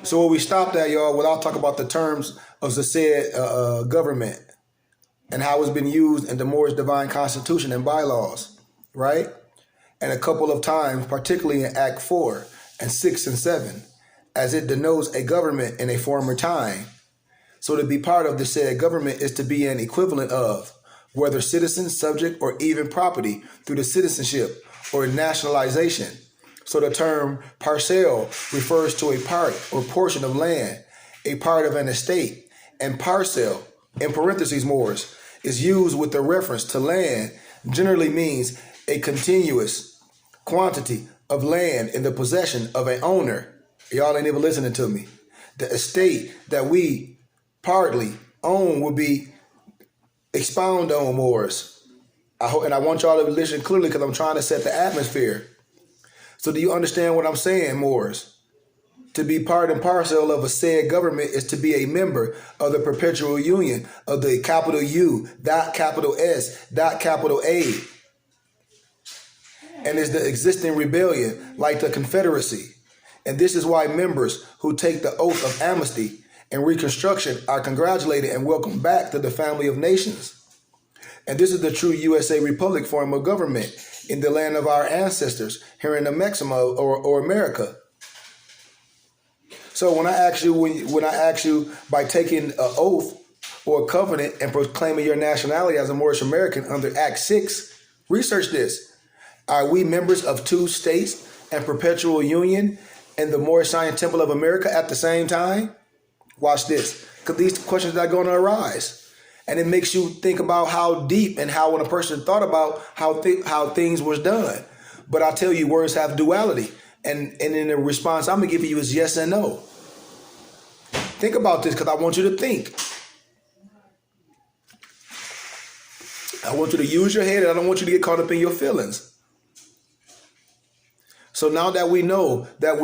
So where we stopped at, y'all, well, I'll talk about the terms of the said government and how it's been used in the Moorish Divine Constitution and bylaws, right? And a couple of times, particularly in Act 4 and 6 and 7, as it denotes a government in a former time. So to be part of the said government is to be an equivalent of, whether citizen, subject, or even property through the citizenship or nationalization. So the term parcel refers to a part or portion of land, a part of an estate, and parcel, in parentheses Moors, is used with the reference to land, generally means a continuous quantity of land in the possession of an owner. Y'all ain't even listening to me. The estate that we partly own will be expound on Moors. And I want y'all to listen clearly because I'm trying to set the atmosphere. So do you understand what I'm saying, Moors? To be part and parcel of a said government is to be a member of the perpetual union of the capital U, dot capital S, dot capital A, and is the existing rebellion like the Confederacy. And this is why members who take the oath of amnesty and reconstruction are congratulated and welcomed back to the family of nations. And this is the true USA Republic form of government in the land of our ancestors here in the Mexico or America. So when I ask you by taking an oath or a covenant and proclaiming your nationality as a Moorish American under Act 6, research this. Are we members of two states and perpetual union and the Moorish Zion Temple of America at the same time? Watch this, because these questions are going to arise. And it makes you think about how deep and how when a person thought about how things was done. But I tell you, words have duality. And in the response I'm going to give you is yes and no. Think about this because I want you to think. I want you to use your head and I don't want you to get caught up in your feelings. So now that we know that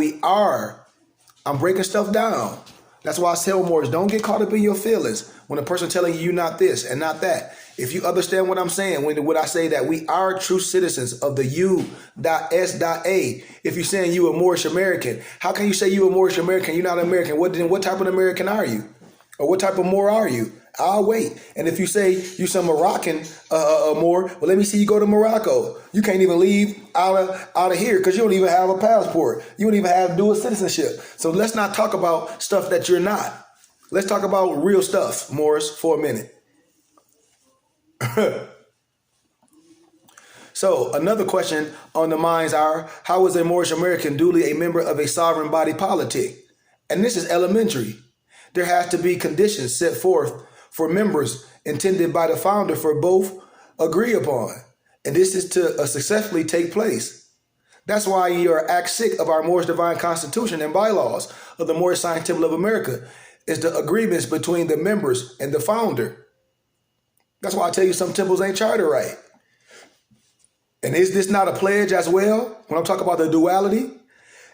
I'm breaking stuff down. That's why I tell Moors, don't get caught up in your feelings when a person telling you you're not this and not that. If you understand what I'm saying, when I say that we are true citizens of the U.S.A. If you're saying you a Moorish American, how can you say you a Moorish American? You're not American. What type of American are you? Or what type of Moor are you? I'll wait. And if you say you some Moroccan Moor, well, let me see you go to Morocco. You can't even leave out of here because you don't even have a passport. You don't even have dual citizenship. So let's not talk about stuff that you're not. Let's talk about real stuff, Morris, for a minute. So another question on the minds are, how is a Moorish American duly a member of a sovereign body politic? And this is elementary. There has to be conditions set forth for members intended by the founder for both agree upon. And this is to successfully take place. That's why your Act 6 of our Moorish Divine Constitution and bylaws of the Moorish Zion Temple of America is the agreements between the members and the founder. That's why I tell you some temples ain't charter right. And is this not a pledge as well? When I'm talking about the duality?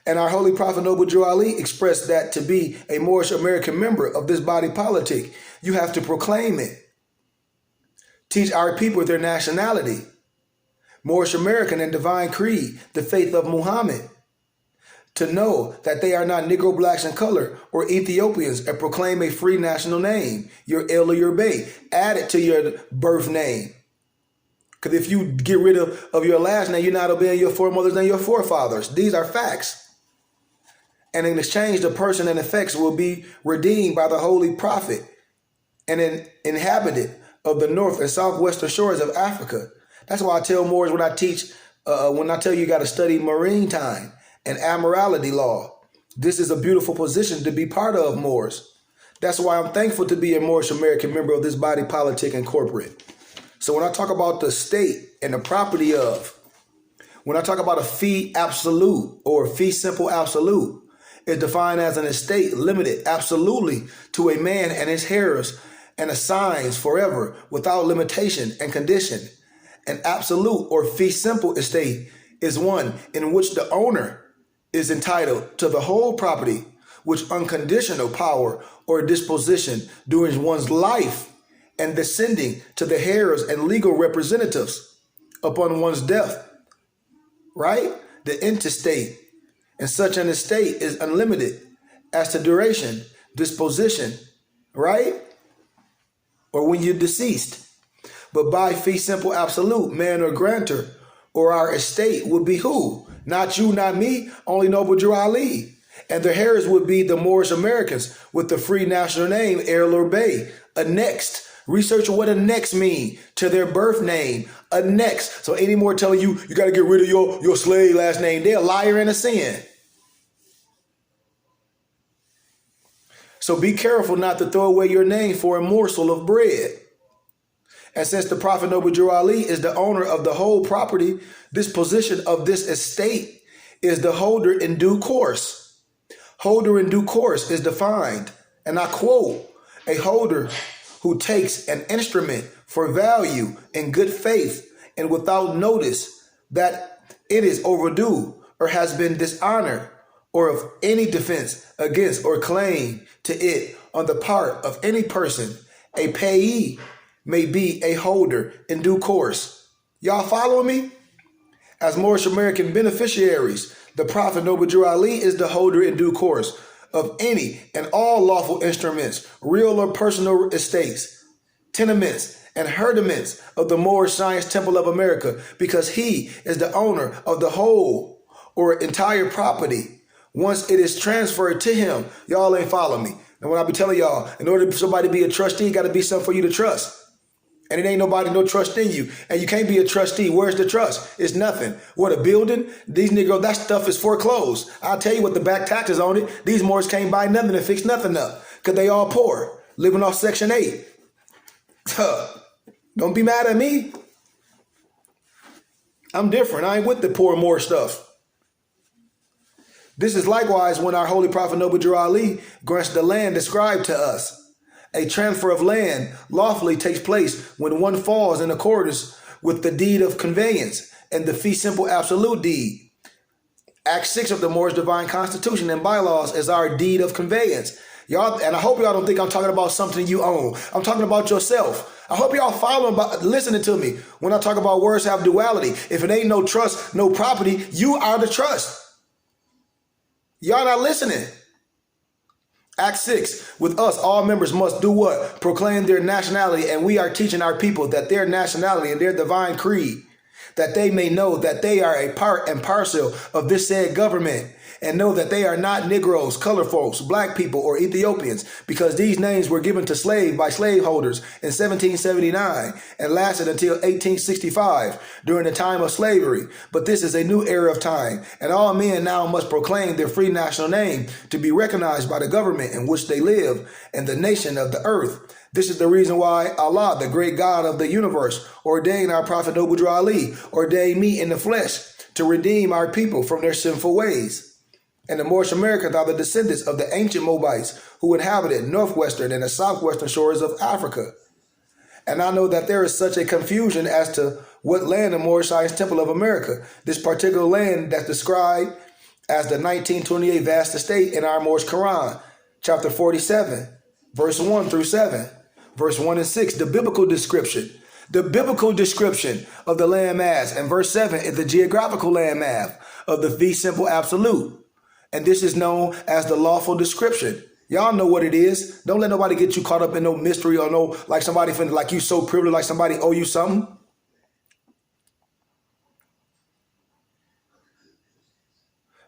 And our Holy Prophet Noble Drew Ali expressed that to be a Moorish American member of this body politic, you have to proclaim it. Teach our people their nationality. Moorish American and divine creed, the faith of Muhammad. To know that they are not Negro, blacks in color or Ethiopians and proclaim a free national name, your El or your Bey. Add it to your birth name. Because if you get rid of your last name, you're not obeying your foremothers and your forefathers. These are facts. And in exchange, the person and effects will be redeemed by the Holy Prophet and an inhabitant of the north and southwestern shores of Africa. That's why I tell Moors when I teach, when I tell you got to study maritime and admiralty law. This is a beautiful position to be part of, Moors. That's why I'm thankful to be a Moorish American member of this body politic and corporate. So when I talk about the state and the property of, when I talk about a fee absolute or fee simple absolute, is defined as an estate limited absolutely to a man and his heirs and assigns forever without limitation and condition. An absolute or fee simple estate is one in which the owner is entitled to the whole property, which unconditional power or disposition during one's life and descending to the heirs and legal representatives upon one's death, right? The intestate. And such an estate is unlimited as to duration, disposition, right? Or when you're deceased. But by fee simple absolute, man or grantor, or our estate would be who? Not you, not me, only Noble Drew Ali. And the heirs would be the Moorish Americans with the free national name, Errol or Bey, annexed. Research what annex mean to their birth name, annex. So any more telling you, you got to get rid of your slave last name, they're a liar and a sin. So be careful not to throw away your name for a morsel of bread. And since the Prophet Noble Drew Ali is the owner of the whole property, this position of this estate is the holder in due course. Holder in due course is defined, and I quote, a holder who takes an instrument for value in good faith and without notice that it is overdue or has been dishonored, or of any defense against or claim to it on the part of any person, a payee may be a holder in due course. Y'all following me? As Moorish American beneficiaries, the Prophet Noble Drew Ali is the holder in due course of any and all lawful instruments, real or personal estates, tenements, and herdiments of the Moorish Science Temple of America, because he is the owner of the whole or entire property once it is transferred to him. Y'all ain't following me. And when I be telling y'all, in order for somebody to be a trustee, got to be something for you to trust. And it ain't nobody no trust in you. And you can't be a trustee. Where's the trust? It's nothing. What, a building? These niggas, that stuff is foreclosed. I'll tell you what, the back taxes on it. These Moors can't buy nothing and fix nothing up because they all poor, living off Section 8. Don't be mad at me. I'm different. I ain't with the poor Moor stuff. This is likewise when our Holy Prophet Noble Drew Ali grants the land described to us. A transfer of land lawfully takes place when one falls in accordance with the deed of conveyance and the fee simple absolute deed. Act 6 of the Moorish Divine Constitution and bylaws is our deed of conveyance. Y'all, and I hope y'all don't think I'm talking about something you own. I'm talking about yourself. I hope y'all listening to me when I talk about words have duality. If it ain't no trust, no property, you are the trust. Y'all not listening. Act 6, with us, all members must do what? Proclaim their nationality, and we are teaching our people that their nationality and their divine creed, that they may know that they are a part and parcel of this said government, and know that they are not Negroes, colored folks, black people, or Ethiopians, because these names were given to slave by slaveholders in 1779 and lasted until 1865 during the time of slavery. But this is a new era of time, and all men now must proclaim their free national name to be recognized by the government in which they live and the nation of the earth. This is the reason why Allah, the great God of the universe, ordained our Prophet Noble Drew Ali, ordained me in the flesh to redeem our people from their sinful ways. And the Moorish Americans are the descendants of the ancient Moabites who inhabited northwestern and the southwestern shores of Africa. And I know that there is such a confusion as to what land the Moorish Science Temple of America, this particular land that's described as the 1928 vast estate in our Moorish Quran, chapter 47, verse 1 through 7, verse 1 and 6, the biblical description. The biblical description of the land mass, and verse 7 is the geographical land mass of the fee simple absolute. And this is known as the lawful description. Y'all know what it is. Don't let nobody get you caught up in no mystery or no, like somebody feeling like you so privileged, like somebody owe you something.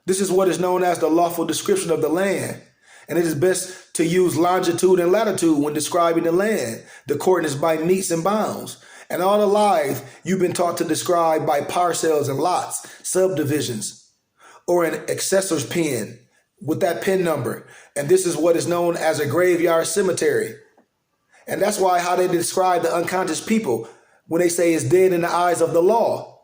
This is what is known as the lawful description of the land. And it is best to use longitude and latitude when describing the land. The coordinates by metes and bounds. And all the life you've been taught to describe by parcels and lots, subdivisions, or an accessor's pen with that pin number. And this is what is known as a graveyard cemetery. And that's why how they describe the unconscious people when they say it's dead in the eyes of the law.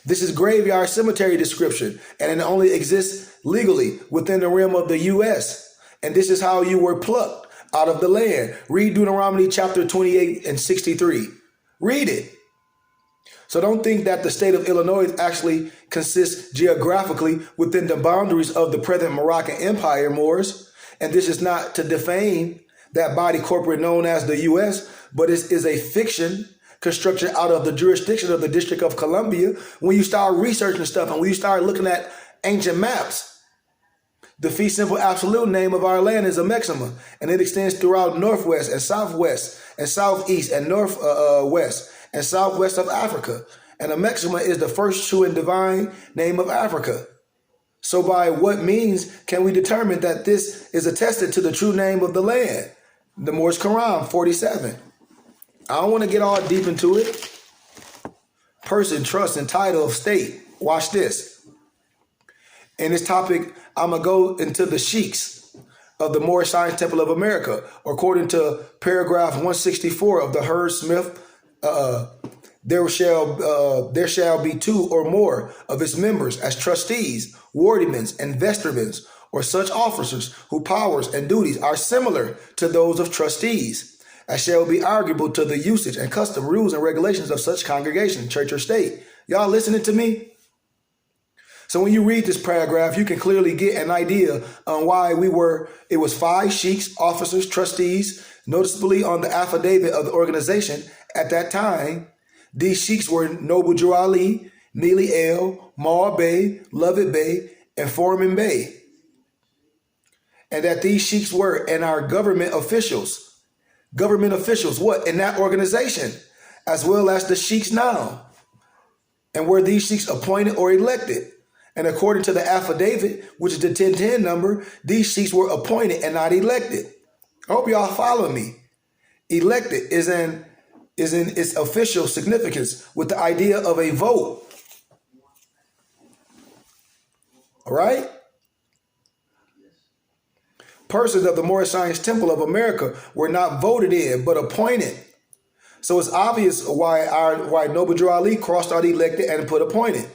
This is graveyard cemetery description, and it only exists legally within the realm of the U.S. And this is how you were plucked out of the land. Read Deuteronomy chapter 28 and 63. Read it. So don't think that the state of Illinois actually consists geographically within the boundaries of the present Moroccan Empire, Moors. And this is not to defame that body corporate known as the U.S., but it is a fiction constructed out of the jurisdiction of the District of Columbia. When you start researching stuff and when you start looking at ancient maps, The fee simple absolute name of our land is Amexima, and it extends throughout northwest and southwest and southeast and northwest and southwest of Africa. And Amexima is the first true and divine name of Africa. So by what means can we determine that this is attested to the true name of the land? The Moorish Quran 47. I don't want to get all deep into it. Person, trust, and title of state. Watch this. In this topic, I'm going to go into the sheiks of the Moorish Science Temple of America. According to paragraph 164 of the Heard Smith, there shall be two or more of its members as trustees, wardymans, and vestrymen, or such officers whose powers and duties are similar to those of trustees, as shall be arguable to the usage and custom, rules, and regulations of such congregation, church, or state. Y'all listening to me? So when you read this paragraph, you can clearly get an idea on why it was 5 sheiks, officers, trustees, noticeably on the affidavit of the organization at that time. These sheiks were Noble Drew Ali, Mealy El, Mar Bey, Lovett Bey, and Foreman Bey. And that these sheiks were and are government officials. Government officials, what? In that organization, as well as the sheiks now. And were these sheiks appointed or elected? And according to the affidavit, which is the 1010 number, these sheiks were appointed and not elected. I hope y'all follow me. Elected is in its official significance with the idea of a vote. All right? Persons of the Moorish Science Temple of America were not voted in, but appointed. So it's obvious why Noble Drew Ali crossed out elected and put appointed.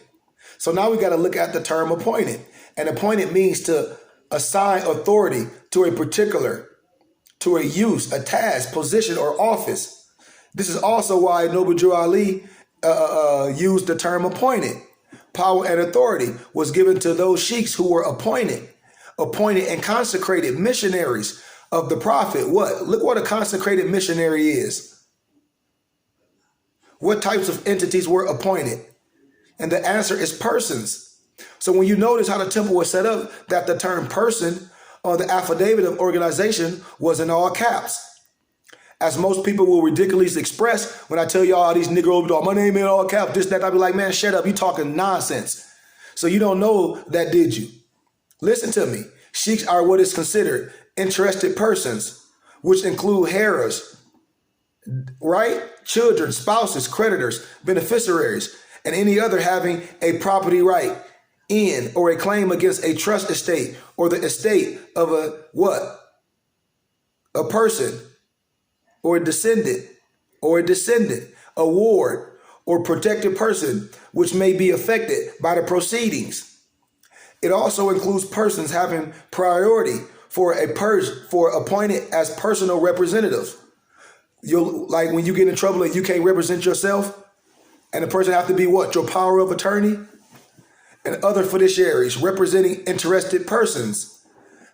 So now we got to look at the term appointed. And appointed means to assign authority to a particular, to a use, a task, position, or office. This is also why Noble Drew Ali used the term appointed. Power and authority was given to those sheiks who were appointed and consecrated missionaries of the prophet. What? Look what a consecrated missionary is. What types of entities were appointed? And the answer is persons. So when you notice how the temple was set up, that the term person on the affidavit of organization was in all caps. As most people will ridiculously express when I tell y'all these Negroes, my name in all caps, this, that, I'll be like, man, shut up, you talking nonsense. So you don't know that, did you? Listen to me. Sheiks are what is considered interested persons, which include heirs, right? Children, spouses, creditors, beneficiaries, and any other having a property right in or a claim against a trust estate or the estate of a what? A person or a descendant, a ward or protected person, which may be affected by the proceedings. It also includes persons having priority for appointed as personal representatives. Like when you get in trouble and you can't represent yourself, and the person have to be what? Your power of attorney? And other fiduciaries representing interested persons.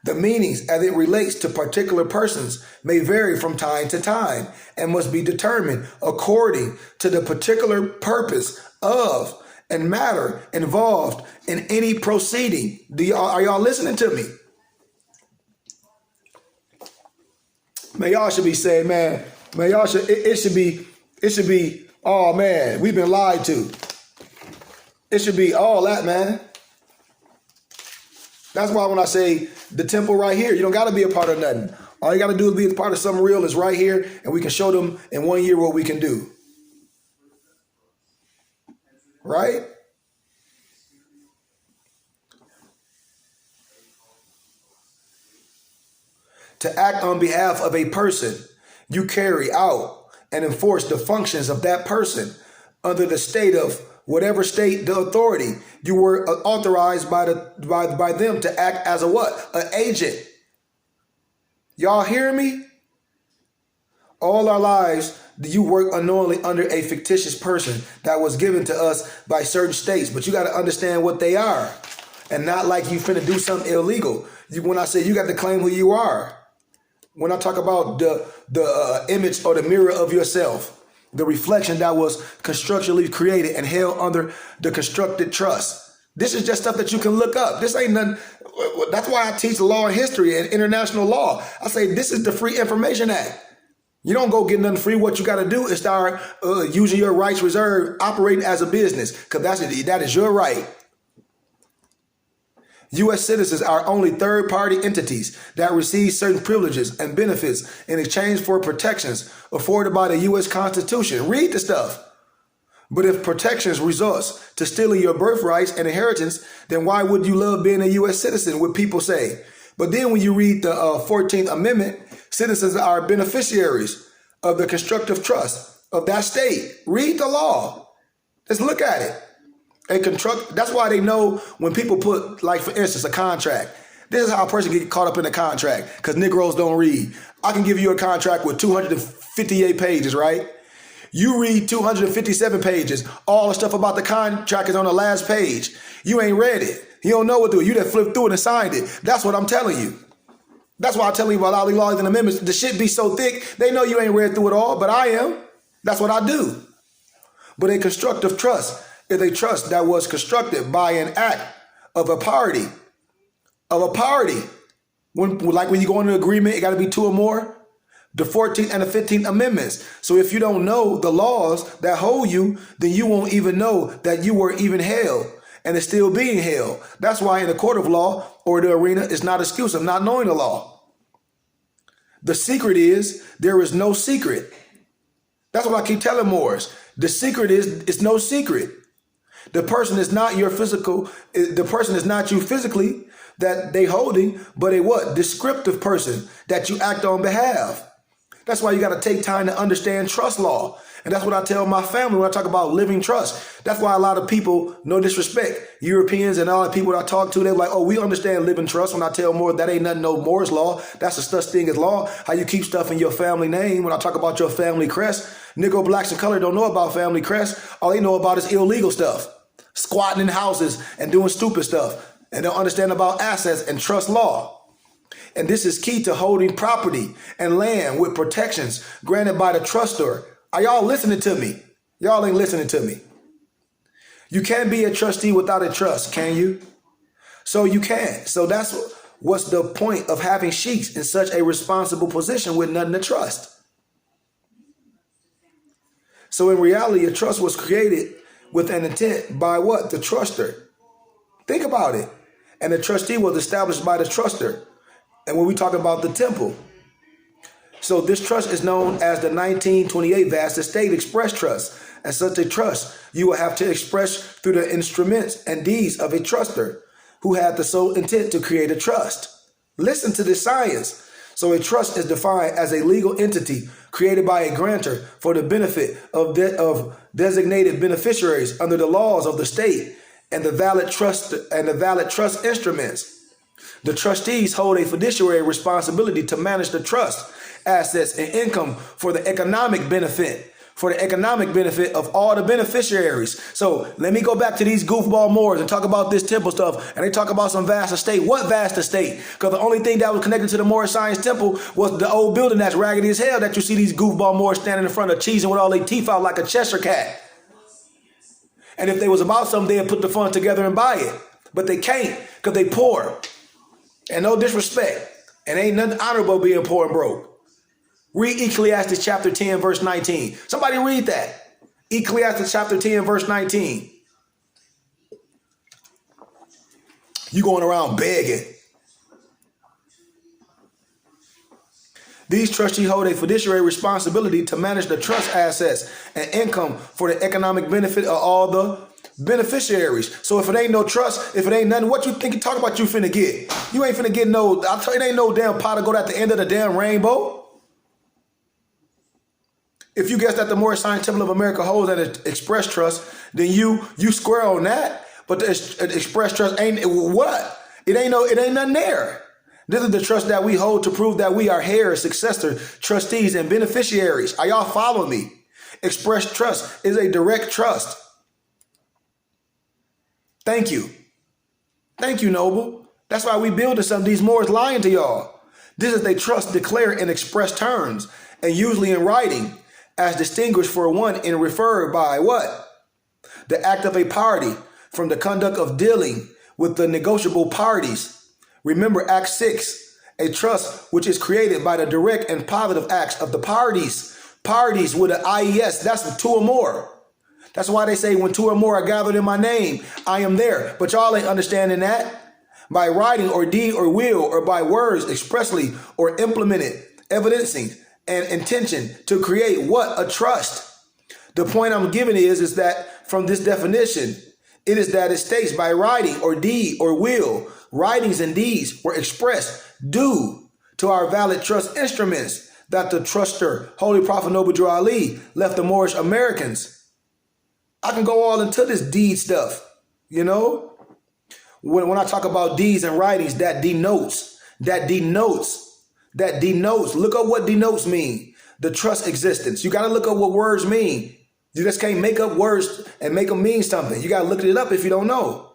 The meanings as it relates to particular persons may vary from time to time and must be determined according to the particular purpose of and matter involved in any proceeding. Are y'all listening to me? Man, y'all should be saying, man, y'all should, it should be, oh man, we've been lied to. It should be all that, man. That's why when I say the temple right here, you don't got to be a part of nothing. All you got to do is be a part of something real is right here, and we can show them in 1 year what we can do. Right? To act on behalf of a person, you carry out and enforce the functions of that person under the state of whatever state the authority. You were authorized by them to act as a what? An agent. Y'all hear me? All our lives, you work unknowingly under a fictitious person that was given to us by certain states, but you got to understand what they are, and not like you finna do something illegal. When I say you got to claim who you are, when I talk about the image or the mirror of yourself, the reflection that was constructively created and held under the constructed trust. This is just stuff that you can look up. This ain't nothing. That's why I teach law and history and international law. I say this is the Free Information Act. You don't go get nothing free. What you got to do is start using your rights reserved, operating as a business, because that is your right. U.S. citizens are only third-party entities that receive certain privileges and benefits in exchange for protections afforded by the U.S. Constitution. Read the stuff. But if protections results to stealing your birthrights and inheritance, then why would you love being a U.S. citizen, what people say? But then when you read the 14th Amendment, citizens are beneficiaries of the constructive trust of that state. Read the law. Let's look at it. That's why they know when people put, like, for instance, a contract. This is how a person gets caught up in a contract, because Negroes don't read. I can give you a contract with 258 pages, right? You read 257 pages. All the stuff about the contract is on the last page. You ain't read it. You don't know what to do. You just flipped through it and signed it. That's what I'm telling you. That's why I tell you about all the laws and amendments. The shit be so thick, they know you ain't read through it all, but I am. That's what I do. But a constructive trust is a trust that was constructed by an act of a party. When you go into an agreement, it got to be two or more. The 14th and the 15th Amendments. So if you don't know the laws that hold you, then you won't even know that you were even held and is still being held. That's why in the court of law or the arena, it's not an excuse of not knowing the law. The secret is there is no secret. That's what I keep telling Moors. The secret is it's no secret. The person is not your physical. The person is not you physically that they holding, but a what? Descriptive person that you act on behalf. That's why you got to take time to understand trust law. And that's what I tell my family when I talk about living trust. That's why a lot of people, no disrespect, Europeans and all the people that I talk to, they're like, oh, we understand living trust. When I tell more, that ain't nothing, no Moore's law. That's the such thing as law. How you keep stuff in your family name. When I talk about your family crest, Negro, blacks, and color don't know about family crest. All they know about is illegal stuff. Squatting in houses and doing stupid stuff. And don't understand about assets and trust law. And this is key to holding property and land with protections granted by the trustor. Are y'all listening to me? Y'all ain't listening to me. You can't be a trustee without a trust, can you? So you can. So that's what's the point of having sheiks in such a responsible position with nothing to trust. So in reality, a trust was created with an intent by what? The truster. Think about it. And the trustee was established by the truster. And when we talk about the temple, so this trust is known as the 1928 Vast Estate Express Trust. And such a trust you will have to express through the instruments and deeds of a truster who had the sole intent to create a trust. Listen to this science. So a trust is defined as a legal entity created by a grantor for the benefit of designated beneficiaries under the laws of the state and the valid trust instruments. The trustees hold a fiduciary responsibility to manage the trust, assets, and income for the economic benefit of all the beneficiaries. So let me go back to these goofball Moors and talk about this temple stuff. And they talk about some vast estate. What vast estate? Because the only thing that was connected to the Moorish Science Temple was the old building that's raggedy as hell that you see these goofball Moors standing in front of, cheesing with all their teeth out like a Cheshire cat. And if they was about something, they'd put the funds together and buy it. But they can't because they poor. And no disrespect. And ain't nothing honorable being poor and broke. Read Ecclesiastes chapter 10, verse 19. Somebody read that. Ecclesiastes chapter 10, verse 19. You going around begging. These trustees hold a fiduciary responsibility to manage the trust assets and income for the economic benefit of all the beneficiaries. So if it ain't no trust, if it ain't nothing, what you think you talk about you finna get? You ain't finna get no, I'll tell you, it ain't no damn pot of gold at the end of the damn rainbow. If you guess that the Moorish Science Temple of America holds an express trust, then you square on that. But the express trust ain't what? It ain't nothing there. This is the trust that we hold to prove that we are heirs, successor, trustees, and beneficiaries. Are y'all following me? Express trust is a direct trust. Thank you. Thank you, Noble. That's why we building some of these Moors lying to y'all. This is a trust declared in express terms and usually in writing, as distinguished for one and referred by what? The act of a party from the conduct of dealing with the negotiable parties. Remember Act 6, a trust which is created by the direct and positive acts of the parties. Parties with an IES, that's two or more. That's why they say when two or more are gathered in my name, I am there. But y'all ain't understanding that. By writing or deed or will or by words expressly or implemented, evidencing an intention to create what? A trust. The point I'm giving is that from this definition, it is that it states by writing or deed or will, writings and deeds were expressed due to our valid trust instruments that the truster, Holy Prophet Noble Drew Ali, left the Moorish Americans. I can go all into this deed stuff, you know? When I talk about deeds and writings, that denotes. Look up what denotes mean. The trust existence. You got to look up what words mean. You just can't make up words and make them mean something. You got to look it up if you don't know.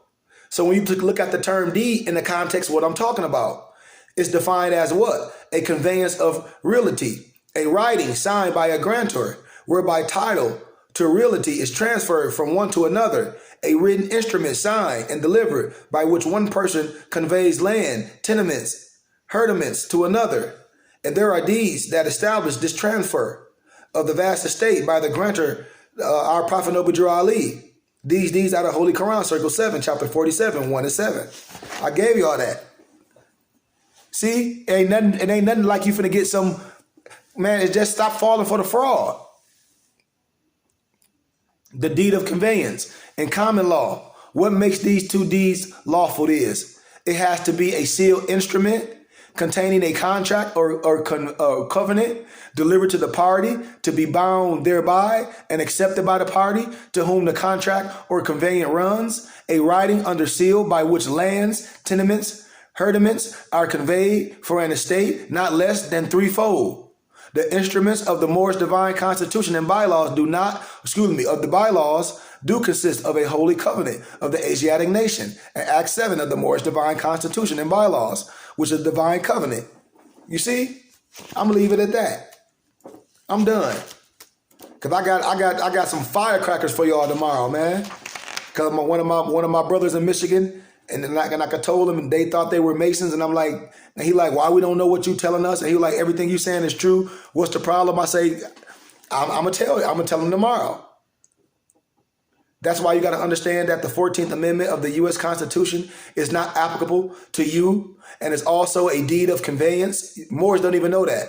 So when you look at the term deed in the context of what I'm talking about, it's defined as what? A conveyance of realty, a writing signed by a grantor, whereby title to realty is transferred from one to another, a written instrument signed and delivered by which one person conveys land, tenements, herdiments to another. And there are deeds that establish this transfer of the vast estate by the grantor, our Prophet Noble Drew Ali. These deeds out of Holy Quran, Circle 7, chapter 47, 1 and 7. I gave you all that. See, it ain't nothing like you finna get some, man, it's just stop falling for the fraud. The deed of conveyance in common law. What makes these two deeds lawful is it has to be a sealed instrument containing a contract or covenant delivered to the party to be bound thereby and accepted by the party to whom the contract or conveyance runs, a writing under seal by which lands, tenements, herdiments are conveyed for an estate not less than threefold. The instruments of the Moorish divine constitution and bylaws do consist of a holy covenant of the Asiatic nation and Act 7 of the Moorish divine constitution and bylaws, which is a divine covenant. You see, I'm gonna leave it at that. I'm done. Cause I got some firecrackers for y'all tomorrow, man. Cause one of my brothers in Michigan, and then I told them, and they thought they were Masons, and I'm like, and he like, why we don't know what you telling us? And he like, everything you saying is true. What's the problem? I say, I'm gonna tell you. I'm gonna tell them tomorrow. That's why you got to understand that the 14th Amendment of the U.S. Constitution is not applicable to you, and it's also a deed of conveyance. Moors don't even know that.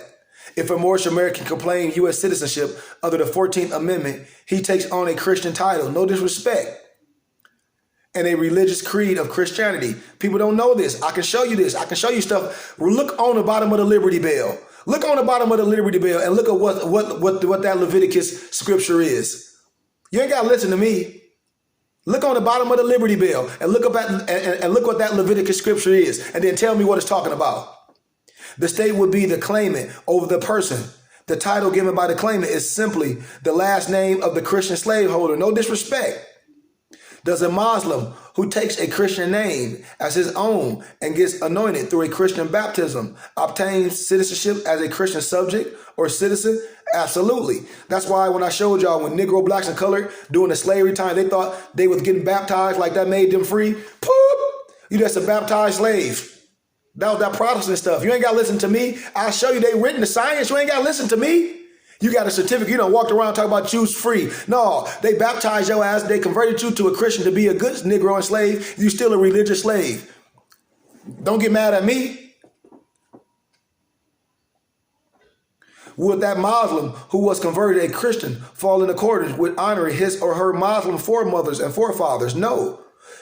If a Moorish American can claim U.S. citizenship under the 14th Amendment, he takes on a Christian title, no disrespect, and a religious creed of Christianity. People don't know this. I can show you this. I can show you stuff. Look on the bottom of the Liberty Bell. Look on the bottom of the Liberty Bell and look at what that Leviticus scripture is. You ain't got to listen to me. Look on the bottom of the Liberty Bell and look what that Leviticus scripture is, and then tell me what it's talking about. The state would be the claimant over the person. The title given by the claimant is simply the last name of the Christian slaveholder. No disrespect. Does a Muslim who takes a Christian name as his own and gets anointed through a Christian baptism obtain citizenship as a Christian subject or citizen? Absolutely. That's why when I showed y'all when Negro, blacks, and colored during the slavery time, they thought they was getting baptized like that made them free. Poop! You just a baptized slave. That was that Protestant stuff. You ain't got to listen to me. I'll show you they written the science. You ain't got to listen to me. You got a certificate. You don't walk around talking about Jews free. No, they baptized your ass. They converted you to a Christian to be a good Negro and slave. You still a religious slave. Don't get mad at me. Would that Muslim who was converted a Christian fall in accordance with honoring his or her Muslim foremothers and forefathers? No,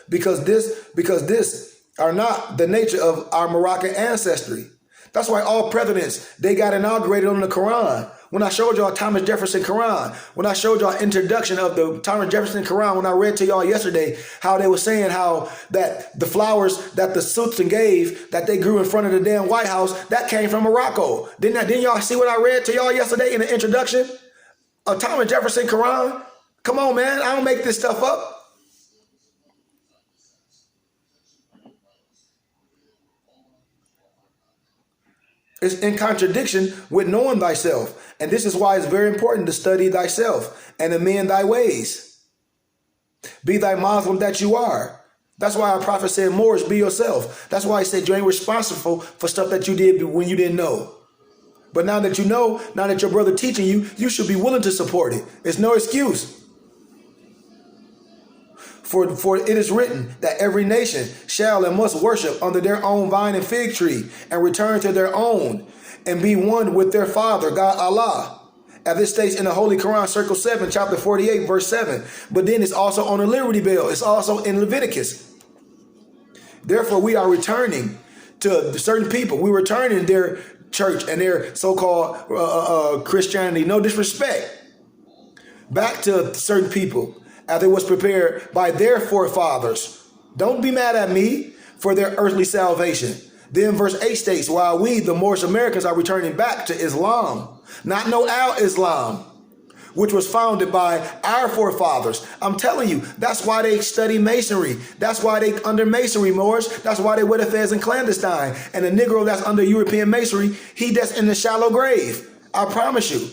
because this are not the nature of our Moroccan ancestry. That's why all presidents, they got inaugurated on the Quran. When I showed y'all Thomas Jefferson Quran, when I showed y'all introduction of the Thomas Jefferson Quran, when I read to y'all yesterday how they were saying how that the flowers that the Sultan gave, that they grew in front of the damn White House, that came from Morocco. Didn't y'all see what I read to y'all yesterday in the introduction of Thomas Jefferson Quran? Come on, man. I don't make this stuff up. It's in contradiction with knowing thyself. And this is why it's very important to study thyself and amend thy ways. Be thy Muslim that you are. That's why our prophet said, Moors, be yourself. That's why he said you ain't responsible for stuff that you did when you didn't know. But now that you know, now that your brother teaching you, you should be willing to support it. It's no excuse. For it is written that every nation shall and must worship under their own vine and fig tree and return to their own and be one with their father, God Allah. As this states in the Holy Quran, Circle 7, chapter 48, verse 7. But then it's also on the Liberty Bell. It's also in Leviticus. Therefore, we are returning to certain people. We're returning their church and their so-called Christianity, no disrespect, back to certain people as it was prepared by their forefathers. Don't be mad at me for their earthly salvation. Then verse 8 states, while we, the Moorish Americans, are returning back to Islam, not no Al-Islam, which was founded by our forefathers. I'm telling you, that's why they study masonry. That's why they under masonry, Moors. That's why they wear the fez and clandestine. And the Negro that's under European masonry, he that's in the shallow grave. I promise you.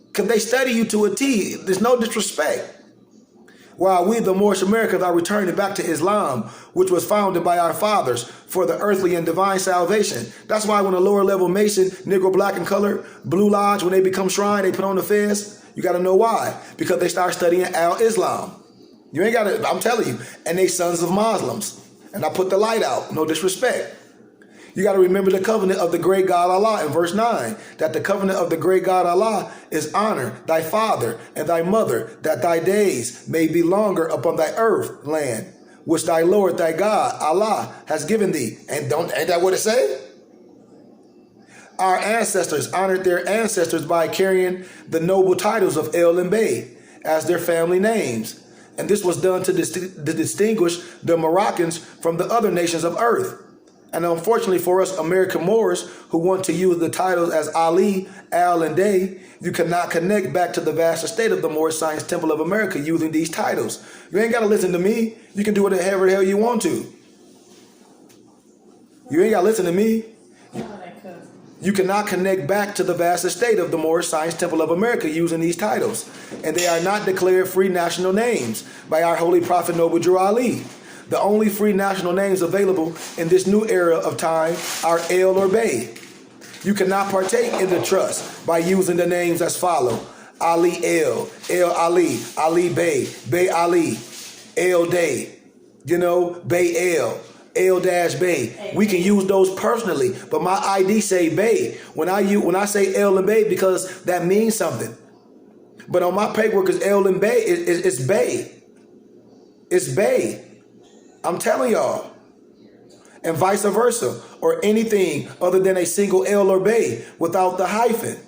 Because they study you to a T. There's no disrespect. While we, the Moorish Americans, are returning back to Islam, which was founded by our fathers for the earthly and divine salvation. That's why when a lower level Mason, Negro, black and color, Blue Lodge, when they become shrine, they put on the fez. You got to know why. Because they start studying Al-Islam. You ain't got to, I'm telling you. And they sons of Muslims. And I put the light out. No disrespect. You got to remember the covenant of the great God Allah in verse 9, that the covenant of the great God Allah is honor thy father and thy mother, that thy days may be longer upon thy earth land, which thy Lord thy God Allah has given thee. And ain't that what it say? Our ancestors honored their ancestors by carrying the noble titles of El and Bey as their family names. And this was done to distinguish the Moroccans from the other nations of earth. And unfortunately for us American Moors who want to use the titles as Ali, Al, and Day, you cannot connect back to the vast estate of the Moorish Science Temple of America using these titles. You ain't got to listen to me. You can do whatever the hell you want to. You ain't got to listen to me. You cannot connect back to the vast estate of the Moorish Science Temple of America using these titles. And they are not declared free national names by our Holy Prophet Noble Drew Ali. The only free national names available in this new era of time are El or Bey. You cannot partake in the trust by using the names as follow: Ali El, El Ali, Ali Bey, Bey Ali, El Day, Bey El, El-Bey. We can use those personally, but my ID say Bey. When I say El and Bey, because that means something. But on my paperwork is El and Bey, it's Bey. It's Bey. I'm telling y'all. And vice versa, or anything other than a single El or Bey without the hyphen.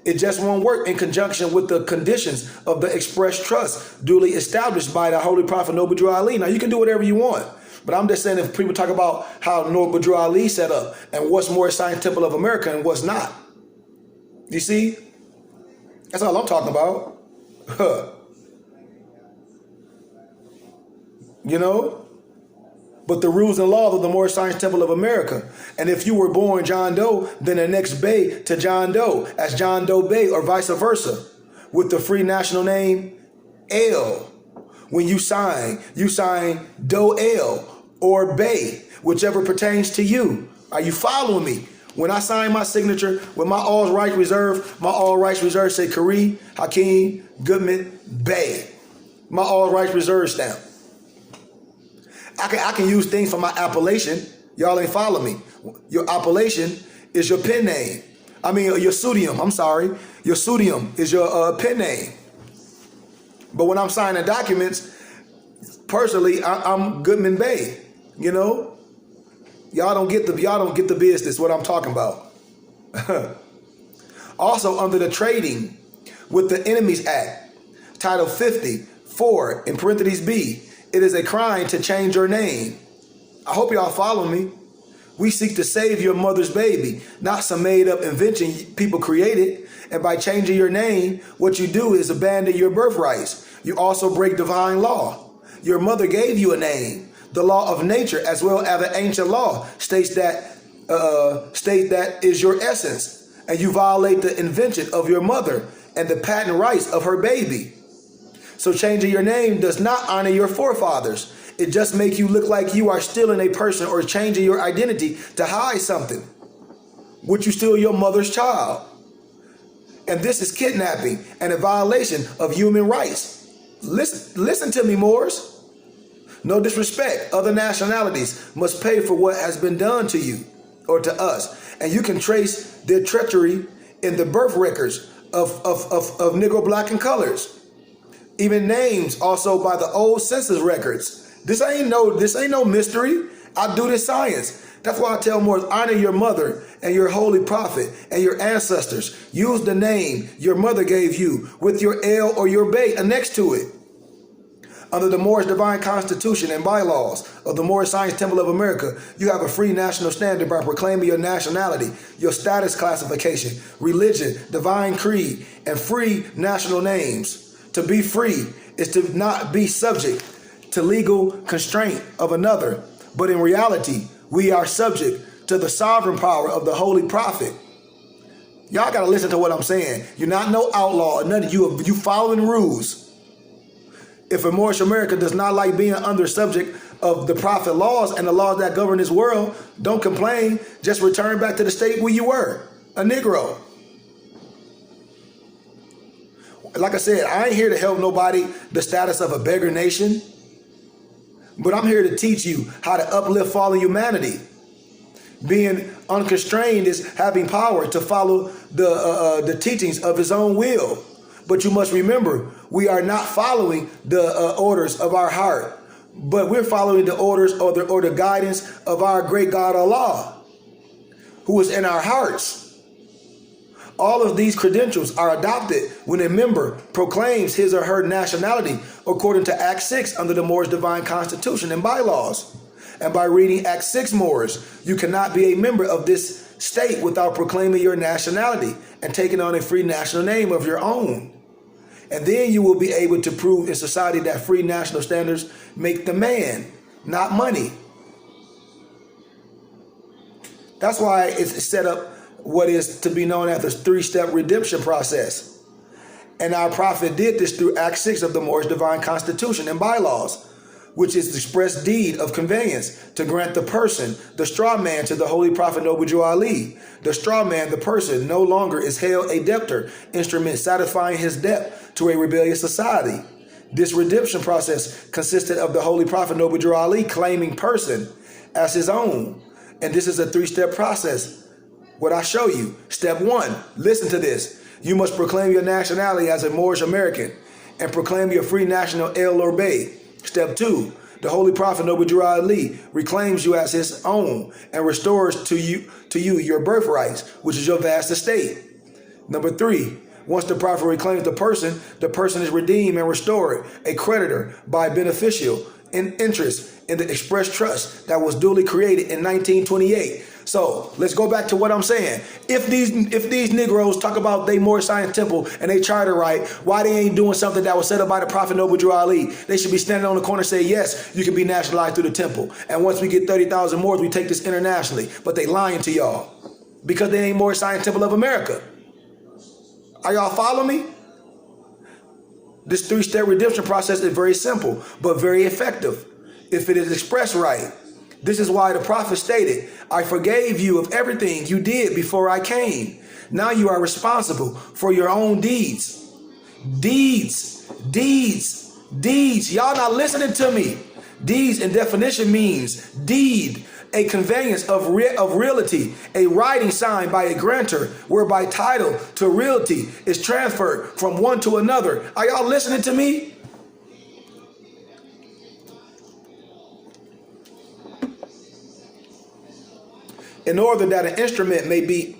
It just won't work in conjunction with the conditions of the express trust duly established by the Holy Prophet Noble Drew Ali. Now, you can do whatever you want, but I'm just saying if people talk about how Noble Drew Ali set up and what's Moorish Science Temple of America and what's not. You see? That's all I'm talking about. But the rules and laws of the Moorish Science Temple of America. And if you were born John Doe, then the next Bey to John Doe as John Doe Bey or vice versa. With the free national name El. When you sign Doe El or Bey, whichever pertains to you. Are you following me? When I sign my signature with my all rights reserved, my all rights reserved say Kareem Hakeem Goodman Bey. My all rights reserved stamp. I can use things for my appellation. Y'all ain't follow me. Your appellation is your pen name. I mean, your pseudonym. I'm sorry. Your pseudonym is your pen name. But when I'm signing documents, personally, I'm Goodman Bey. Y'all don't get the business. What I'm talking about. Also, under the Trading with the Enemies Act, Title 50(4) in parentheses B. It is a crime to change your name. I hope y'all follow me. We seek to save your mother's baby, not some made-up invention people created. And by changing your name, what you do is abandon your birthrights. You also break divine law. Your mother gave you a name. The law of nature, as well as the ancient law, states that is your essence, and you violate the invention of your mother and the patent rights of her baby. So changing your name does not honor your forefathers. It just makes you look like you are stealing a person or changing your identity to hide something. Would you steal your mother's child? And this is kidnapping and a violation of human rights. Listen to me, Moors. No disrespect. Other nationalities must pay for what has been done to you or to us. And you can trace their treachery in the birth records of Negro, Black, and colors. Even names also by the old census records. This ain't no mystery. I do this science. That's why I tell Moors, honor your mother and your holy prophet and your ancestors. Use the name your mother gave you with your L or your Bay next to it. Under the Moorish Divine Constitution and bylaws of the Moorish Science Temple of America, you have a free national standard by proclaiming your nationality, your status classification, religion, divine creed, and free national names. To be free is to not be subject to legal constraint of another, but in reality, we are subject to the sovereign power of the Holy Prophet. Y'all got to listen to what I'm saying. You're not no outlaw or nothing. You following rules. If a Moorish America does not like being under subject of the prophet laws and the laws that govern this world, don't complain. Just return back to the state where you were, a Negro. Like I said, I ain't here to help nobody the status of a beggar nation, but I'm here to teach you how to uplift fallen humanity. Being unconstrained is having power to follow the teachings of his own will. But you must remember, we are not following the orders of our heart, but we're following the orders or the guidance of our great God Allah, who is in our hearts. All of these credentials are adopted when a member proclaims his or her nationality according to Act 6 under the Moorish Divine Constitution and bylaws. And by reading Act 6 Moors, you cannot be a member of this state without proclaiming your nationality and taking on a free national name of your own. And then you will be able to prove in society that free national standards make the man, not money. That's why it's set up what is to be known as the three-step redemption process. And our prophet did this through Act 6 of the Moorish Divine Constitution and bylaws, which is the express deed of conveyance to grant the person, the straw man, to the Holy Prophet Noble Jew Ali. The straw man, the person, no longer is held a debtor, instrument satisfying his debt to a rebellious society. This redemption process consisted of the Holy Prophet Noble Jew Ali claiming person as his own. And this is a three-step process. What I show you. Step 1, listen to this. You must proclaim your nationality as a Moorish American and proclaim your free national El or Bay. Step 2, the Holy Prophet Noble Jew Ali reclaims you as his own and restores to you your birthrights, which is your vast estate. Number 3, once the prophet reclaims the person is redeemed and restored, a creditor by beneficial interest in the express trust that was duly created in 1928. So let's go back to what I'm saying. If these Negroes talk about they Moorish Science Temple and they charter right, why they ain't doing something that was set up by the Prophet Noble Jew Ali? They should be standing on the corner and say, yes, you can be nationalized through the temple. And once we get 30,000 more, we take this internationally. But they lying to y'all because they ain't Moorish Science Temple of America. Are y'all following me? This three-step redemption process is very simple, but very effective if it is expressed right. This is why the prophet stated, I forgave you of everything you did before I came. Now you are responsible for your own deeds. Deeds. Y'all not listening to me. Deeds in definition means deed, a conveyance of realty, a writing signed by a grantor, whereby title to realty is transferred from one to another. Are y'all listening to me? In order that an instrument may be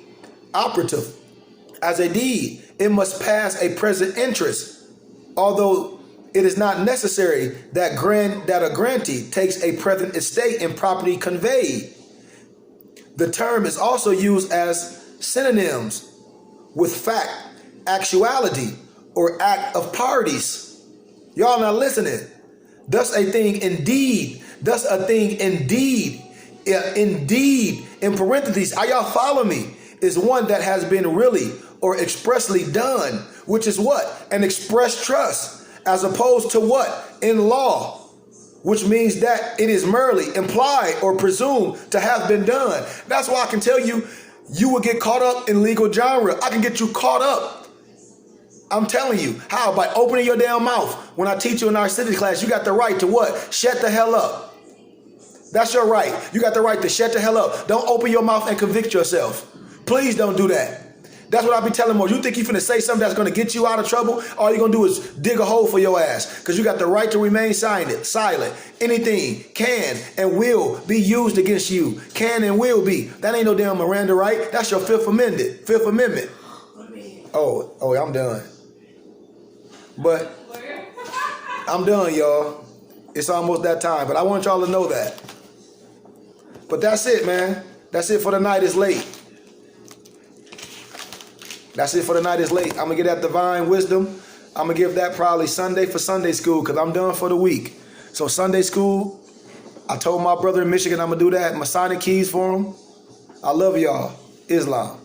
operative as a deed, it must pass a present interest, although it is not necessary that a grantee takes a present estate and property conveyed. The term is also used as synonyms with fact, actuality, or act of parties. Y'all not listening. Thus a thing indeed, indeed, in parentheses, are y'all follow me, is one that has been really or expressly done, which is what? An express trust, as opposed to what? In law, which means that it is merely implied or presumed to have been done. That's why I can tell you, you will get caught up in legal genre. I can get you caught up. I'm telling you. How? By opening your damn mouth. When I teach you in our city class, you got the right to what? Shut the hell up. That's your right. You got the right to shut the hell up. Don't open your mouth and convict yourself. Please don't do that. That's what I be telling more. You think you finna say something that's gonna get you out of trouble? All you're gonna do is dig a hole for your ass. Because you got the right to remain silent. Anything can and will be used against you. Can and will be. That ain't no damn Miranda right. That's your Fifth Amendment. Oh, I'm done. But I'm done, y'all. It's almost that time. But I want y'all to know that. But that's it, man. That's it for the night. It's late. That's it for the night. It's late. I'm going to get that divine wisdom. I'm going to give that probably Sunday for Sunday school because I'm done for the week. So Sunday school, I told my brother in Michigan I'm going to do that. Masonic keys for him. I love y'all. Islam.